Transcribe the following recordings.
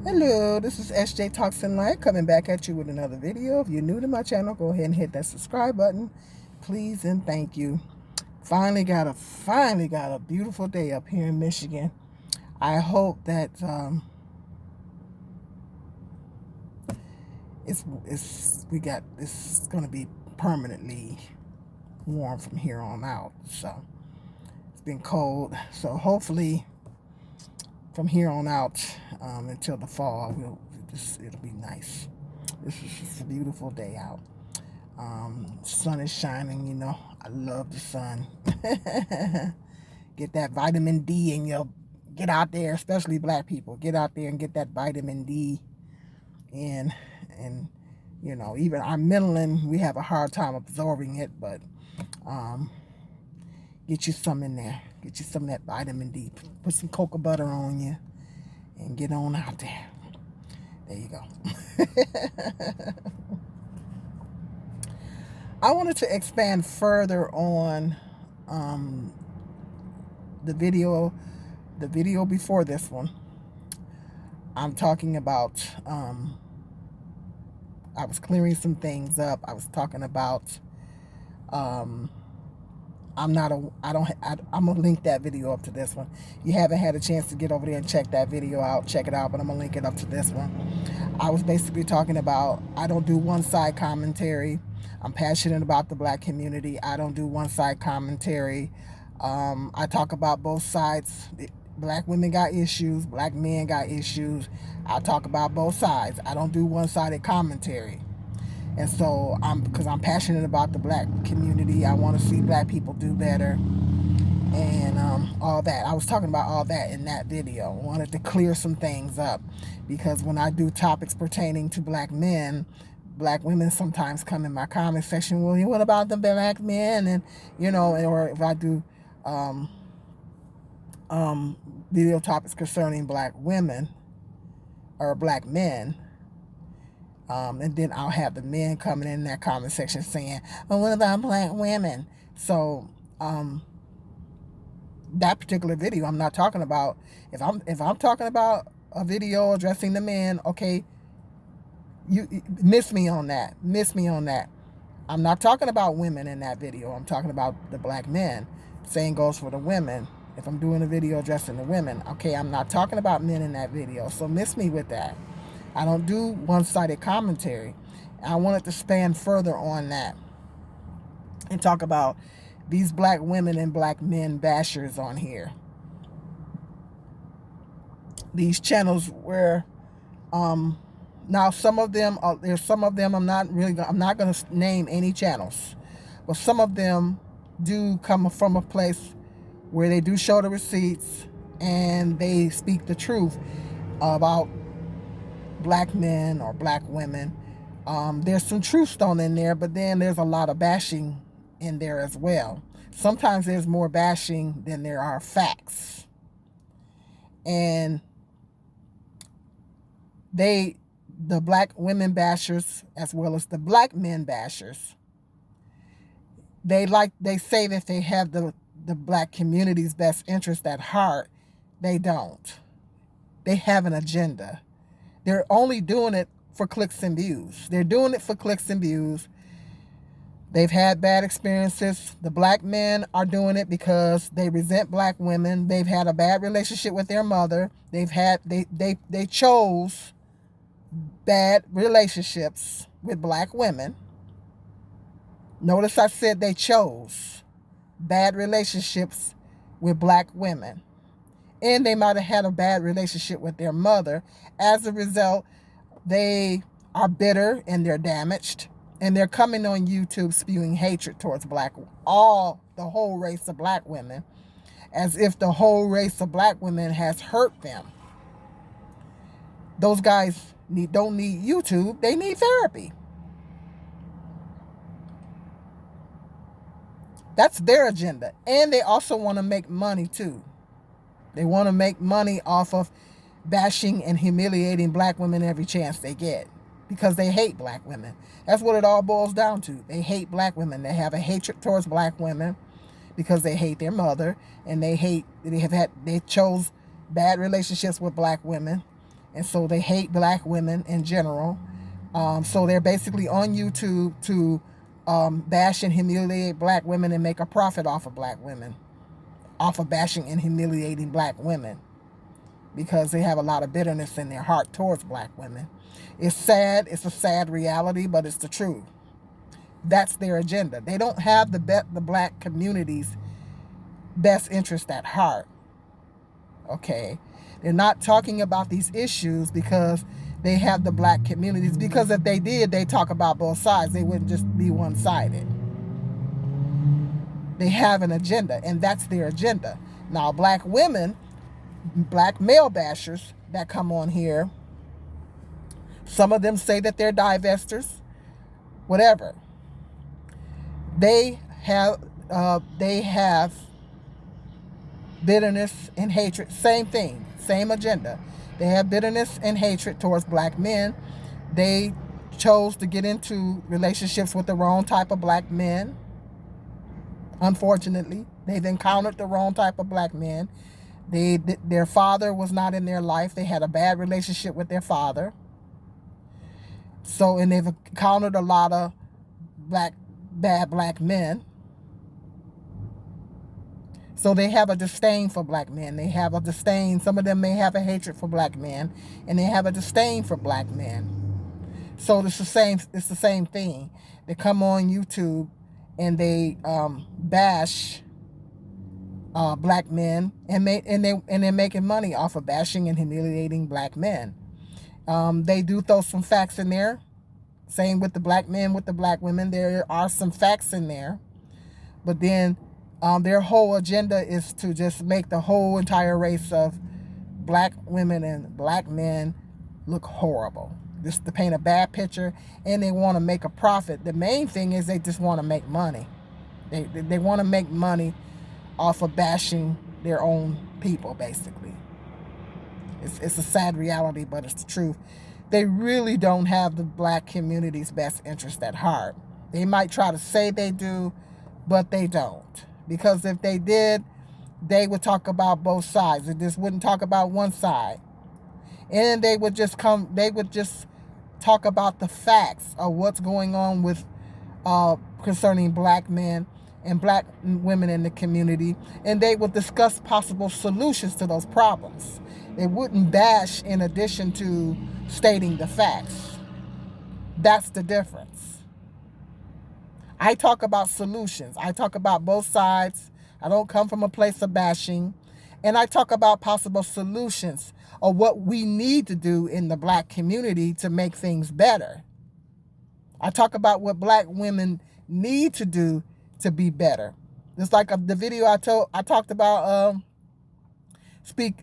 Hello, this is SJ Talks in Life coming back at you with another video. If you're new to my channel, go ahead and hit that subscribe button, please and thank you. Finally got a beautiful day up here in Michigan. I hope that it's gonna be permanently warm from here on out. So it's been cold, so hopefully from here on out until the fall, it'll be nice. This is just a beautiful day out. Sun is shining, I love the sun. Get that vitamin D in your, get out there, especially black people. Get out there and get that vitamin D in. And, even our melanin, we have a hard time absorbing it, but get you some in there. Get you some of that vitamin D. Put some cocoa butter on you and get on out there. There you go. I wanted to expand further on the video before this one. I'm talking about I was clearing some things up. I was talking about I'm gonna link that video up to this one. You haven't had a chance to get over there and check that video out, check it out, but I'm gonna link it up to this one. I was basically talking about I don't do one-side commentary. I'm passionate about the black community. I don't do one-side commentary. I talk about both sides. Black women got issues, black men got issues. I talk about both sides. I don't do one-sided commentary. And so because I'm passionate about the black community, I want to see black people do better and all that. I was talking about all that in that video. I wanted to clear some things up because when I do topics pertaining to black men, black women sometimes come in my comment section, well, what about the black men? And, or if I do video topics concerning black women or black men, and then I'll have the men coming in that comment section saying, well, what about black women? So that particular video, I'm not talking about, if I'm talking about a video addressing the men, okay, you miss me on that. I'm not talking about women in that video. I'm talking about the black men. Same goes for the women. If I'm doing a video addressing the women, okay, I'm not talking about men in that video. So miss me with that. I don't do one-sided commentary. I wanted to expand further on that and talk about these black women and black men bashers on here. These channels where, now some of them, there's some of them I'm not going to name any channels, but some of them do come from a place where they do show the receipts and they speak the truth about black men or black women. There's some truth thrown in there, but then there's a lot of bashing in there as well. Sometimes there's more bashing than there are facts. And the black women bashers as well as the black men bashers, they say that they have the black community's best interest at heart. They don't. They have an agenda. They're only doing it for clicks and views. They're doing it for clicks and views. They've had bad experiences. The black men are doing it because they resent black women. They've had a bad relationship with their mother. They chose bad relationships with black women. Notice I said they chose bad relationships with black women. And they might have had a bad relationship with their mother. As a result, they are bitter and they're damaged. And they're coming on YouTube spewing hatred towards the whole race of black women, as if the whole race of black women has hurt them. Those guys don't need YouTube. They need therapy. That's their agenda. And they also want to make money too. They want to make money off of bashing and humiliating black women every chance they get because they hate black women. That's what it all boils down to. They hate black women. They have a hatred towards black women because they hate their mother, and they chose bad relationships with black women, And so they hate black women in general. So they're basically on YouTube to bash and humiliate black women and make a profit off of black women, off of bashing and humiliating black women, because they have a lot of bitterness in their heart towards black women. It's sad. It's a sad reality, but it's the truth. That's their agenda. They don't have the black community's best interest at heart. Okay? They're not talking about these issues because they have the black communities. Because if they did, they talk about both sides. They wouldn't just be one-sided. They have an agenda, and that's their agenda. Now, black women, black male bashers that come on here, some of them say that they're divestors, whatever. They have bitterness and hatred. Same thing, same agenda. They have bitterness and hatred towards black men. They chose to get into relationships with the wrong type of black men. Unfortunately, they've encountered the wrong type of black men. Their father was not in their life. They had a bad relationship with their father. So, and they've encountered a lot of bad black men. So they have a disdain for black men. They have a disdain. Some of them may have a hatred for black men, and they have a disdain for black men. So it's the same. It's the same thing. They come on YouTube and they bash black men, and they're making money off of bashing and humiliating black men. They do throw some facts in there. Same with the black men, with the black women. There are some facts in there, but then their whole agenda is to just make the whole entire race of black women and black men look horrible. Just to paint a bad picture, and they want to make a profit. The main thing is they just want to make money. They want to make money off of bashing their own people, basically. It's a sad reality, but it's the truth. They really don't have the black community's best interest at heart. They might try to say they do, but they don't. Because if they did, they would talk about both sides. They just wouldn't talk about one side. And they would just talk about the facts of what's going on with concerning black men and black women in the community, and they would discuss possible solutions to those problems. They wouldn't bash in addition to stating the facts. That's the difference. I talk about solutions. I talk about both sides. I don't come from a place of bashing. And I talk about possible solutions of what we need to do in the black community to make things better. I talk about what black women need to do to be better. Just like the video I talked about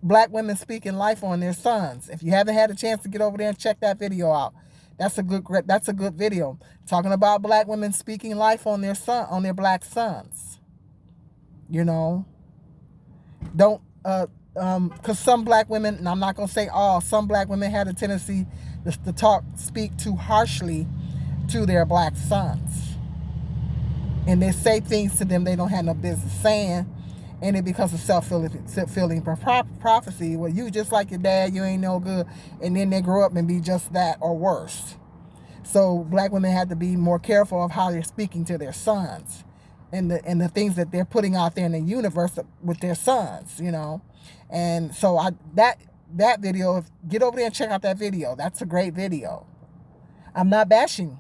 black women speaking life on their sons. If you haven't had a chance to get over there and check that video out, that's a good video. Talking about black women speaking life on their black sons. You know, don't because some black women, and I'm not gonna say all, some black women had a tendency to speak too harshly to their black sons, and they say things to them they don't have no business saying, and it becomes a self-fulfilling prophecy. Well, you just like your dad, you ain't no good, and then they grow up and be just that or worse. So black women have to be more careful of how they're speaking to their sons, and the things that they're putting out there in the universe with their sons, you know. And so that video, get over there and check out that video. That's a great video. I'm not bashing,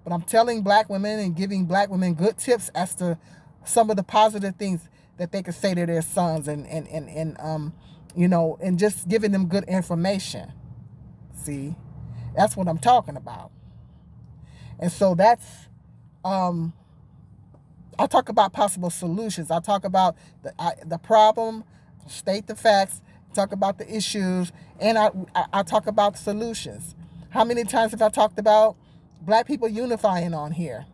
but I'm telling black women and giving black women good tips as to some of the positive things that they could say to their sons, and you know, and just giving them good information. See, that's what I'm talking about. And so that's I talk about possible solutions. I talk about the problem, state the facts, talk about the issues, and I talk about solutions. How many times have I talked about black people unifying on here?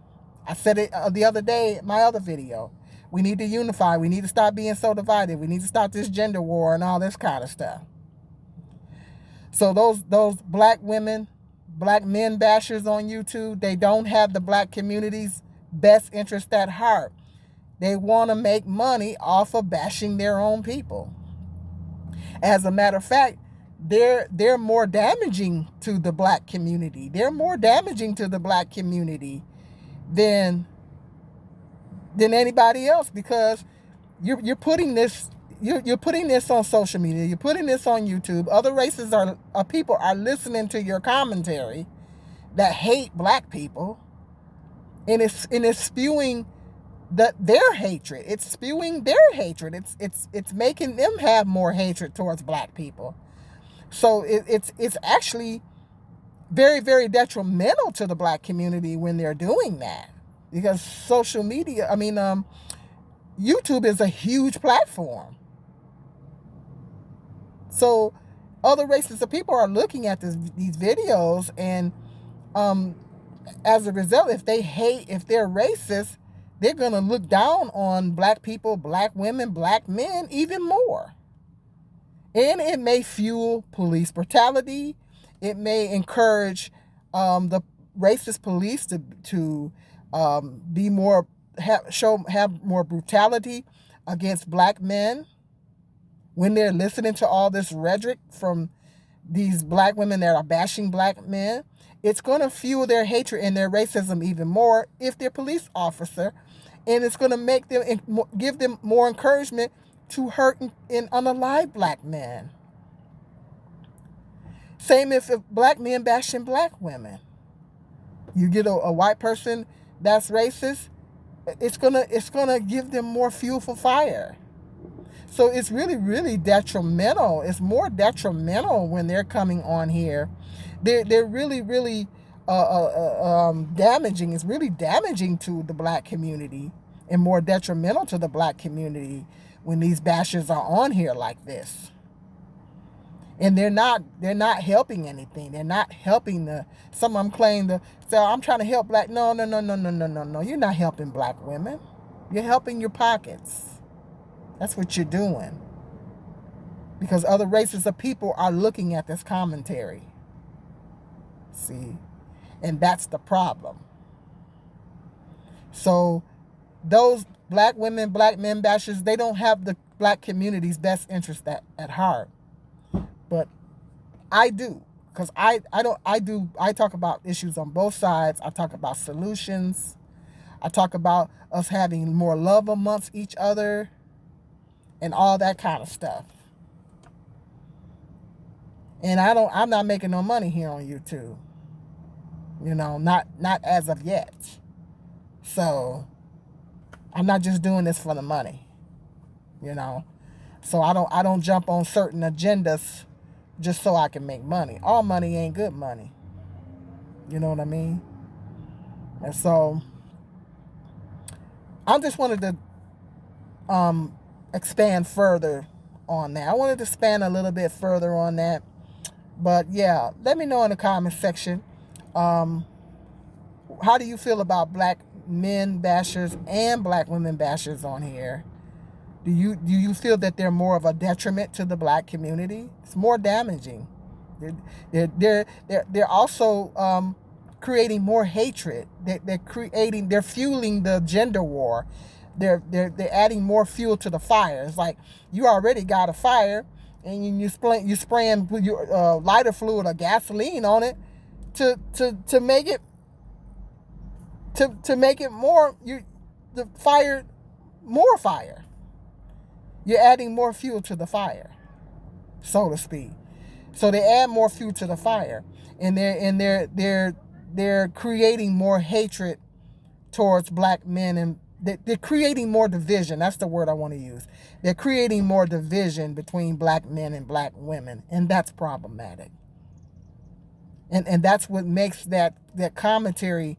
I said it the other day in my other video. We need to unify. We need to stop being so divided. We need to stop this gender war and all this kind of stuff. So those black women, black men bashers on YouTube, they don't have the black community's best interest at heart. They want to make money off of bashing their own people. As a matter of fact, they're more damaging to the black community. They're more damaging to the black community than anybody else, because you're putting this you're putting this on social media. You're putting this on YouTube. Other races people are listening to your commentary that hate black people, and it's spewing their hatred. It's spewing their hatred. It's making them have more hatred towards black people. So it's actually very, very detrimental to the black community when they're doing that, because social media, YouTube is a huge platform. So other races of people are looking at these videos, and as a result, if they're racist, they're going to look down on black people, black women, black men even more. And it may fuel police brutality. It may encourage the racist police to be more have more brutality against black men when they're listening to all this rhetoric from these black women that are bashing black men. It's going to fuel their hatred and their racism even more if they're police officer, and it's going to make them give them more encouragement to hurt and unalive black men. Same if black men bashing black women. You get a white person that's racist, it's gonna give them more fuel for fire. So it's really, really detrimental. It's more detrimental when they're coming on here. They're really, really damaging. It's really damaging to the black community and more detrimental to the black community when these bashers are on here like this. And they're not helping anything. They're not helping some of them claim I'm trying to help black. No. You're not helping black women. You're helping your pockets. That's what you're doing. Because other races of people are looking at this commentary. See? And that's the problem. So those black women, black men bashers, they don't have the black community's best interest at heart. But I do, because I talk about issues on both sides. I talk about solutions. I talk about us having more love amongst each other and all that kind of stuff. And I'm not making no money here on YouTube. Not as of yet. So I'm not just doing this for the money. So I don't jump on certain agendas just so I can make money. All money ain't good money. You know what I mean? And so I just wanted to expand further on that. I wanted to expand a little bit further on that. But yeah, let me know in the comment section. How do you feel about black men bashers and black women bashers on here? Do you feel that they're more of a detriment to the black community? It's more damaging. They're also creating more hatred. They're fueling the gender war. They're adding more fuel to the fire. It's like you already got a fire, and you spraying with your lighter fluid or gasoline on it to make it more the fire more fire. You're adding more fuel to the fire, so to speak. So they add more fuel to the fire, and they're creating more hatred towards black men, and they're creating more division. That's the word I want to use. They're creating more division between black men and black women, and that's problematic. And that's what makes that commentary.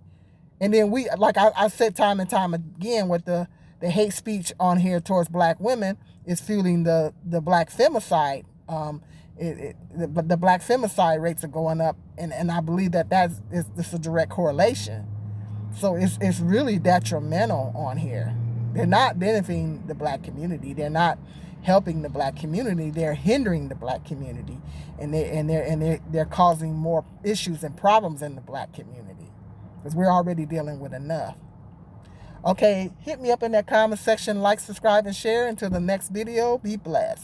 And then like I said time and time again, with the hate speech on here towards black women is fueling the black femicide. The black femicide rates are going up, and I believe that's a direct correlation. So it's really detrimental on here. They're not benefiting the black community. They're not helping the black community. They're hindering the black community, and they're causing more issues and problems in the black community, because we're already dealing with enough. Okay, hit me up in that comment section, like, subscribe, and share. Until the next video, be blessed.